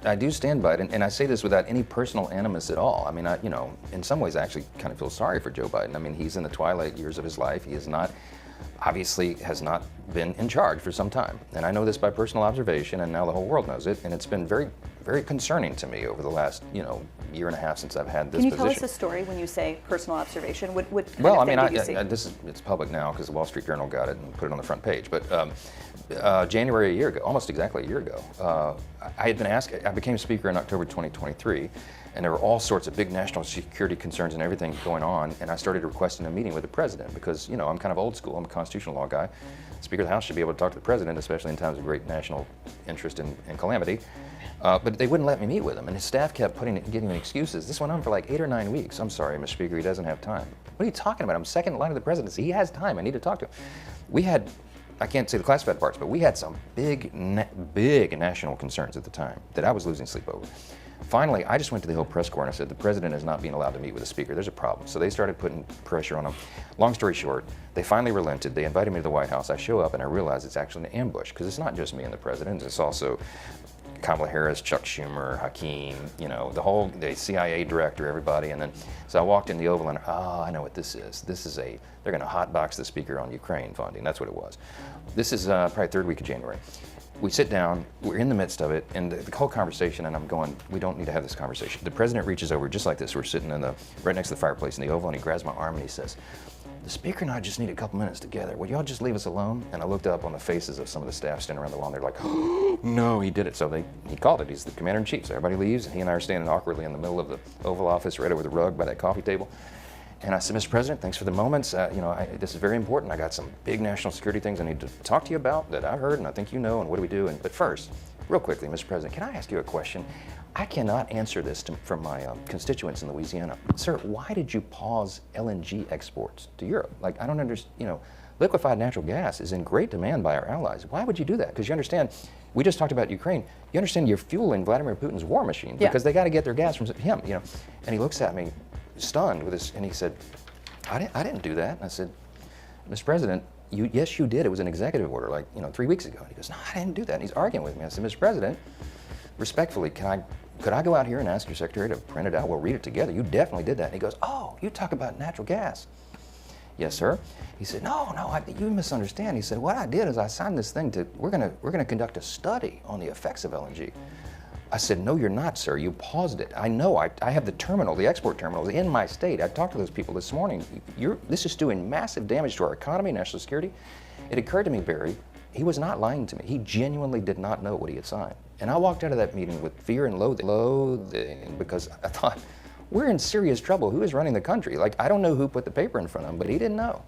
I do stand by it, and I say this without any personal animus at all. I mean, you know, in some ways I actually kind of feel sorry for Joe Biden. I mean, he's in the twilight years of his life. He is not, obviously has not been in charge for some time. And I know this by personal observation, and now the whole world knows it, and it's been very, very concerning to me over the last, you know, year and a half since I've had this position. Can you tell us a story when you say personal observation? What well, I mean, it's public now because the Wall Street Journal got it and put it on the front page. But January a year ago, almost exactly a year ago, I had been asked, I became Speaker in October 2023, and there were all sorts of big national security concerns and everything going on, and I started requesting a meeting with the President because, you know, I'm kind of old school, I'm a constitutional law guy. Speaker of the House should be able to talk to the President, especially in times of great national interest and calamity. But they wouldn't let me meet with him, and his staff kept giving me excuses. This went on for like 8 or 9 weeks. I'm sorry, Mr. Speaker, he doesn't have time. What are you talking about? I'm second in line of the presidency. He has time. I need to talk to him. We had, I can't say the classified parts, but we had some big national concerns at the time that I was losing sleep over. Finally, I just went to the Hill press corps and I said, the president is not being allowed to meet with the speaker. There's a problem. So they started putting pressure on him. Long story short, they finally relented. They invited me to the White House. I show up and I realize it's actually an ambush because it's not just me and the president. It's also Kamala Harris, Chuck Schumer, Hakeem, you know, the CIA director, everybody. And then, so I walked in the Oval and, I know what this is. This is they're going to hotbox the speaker on Ukraine funding. That's what it was. This is probably third week of January. We sit down, we're in the midst of it, and the whole conversation, and I'm going, we don't need to have this conversation. The president reaches over just like this. We're sitting right next to the fireplace in the Oval, and he grabs my arm and he says, the speaker and I just need a couple minutes together. Would y'all just leave us alone? And I looked up on the faces of some of the staff standing around the wall, and they're like, oh, no, he did it. So he called it. He's the commander-in-chief. So everybody leaves, and he and I are standing awkwardly in the middle of the Oval Office, right over the rug by that coffee table. And I said, Mr. President, thanks for the moments. You know, this is very important. I got some big national security things I need to talk to you about that I've heard and I think you know, and what do we do? But first, real quickly, Mr. President, can I ask you a question? I cannot answer this from my constituents in Louisiana. Sir, why did you pause LNG exports to Europe? Like, I don't understand, you know, liquefied natural gas is in great demand by our allies. Why would you do that? Because you understand, we just talked about Ukraine. You understand you're fueling Vladimir Putin's war machine because they got to get their gas from him, you know. And he looks at me, stunned with this, and he said, I didn't do that. And I said, Mr. President, yes, you did. It was an executive order, like, you know, 3 weeks ago. And he goes, no, I didn't do that. And he's arguing with me. I said, Mr. President, respectfully, could I go out here and ask your secretary to print it out? We'll read it together. You definitely did that. And he goes, oh, you talk about natural gas. Yes, sir. He said, no, you misunderstand. He said, what I did is I signed this thing we're gonna conduct a study on the effects of LNG. I said, no, you're not, sir. You paused it. I know. I have the export terminals in my state. I talked to those people this morning. This is doing massive damage to our economy, national security. It occurred to me, Barry, he was not lying to me. He genuinely did not know what he had signed. And I walked out of that meeting with fear and loathing because I thought, we're in serious trouble. Who is running the country? Like, I don't know who put the paper in front of him, but he didn't know.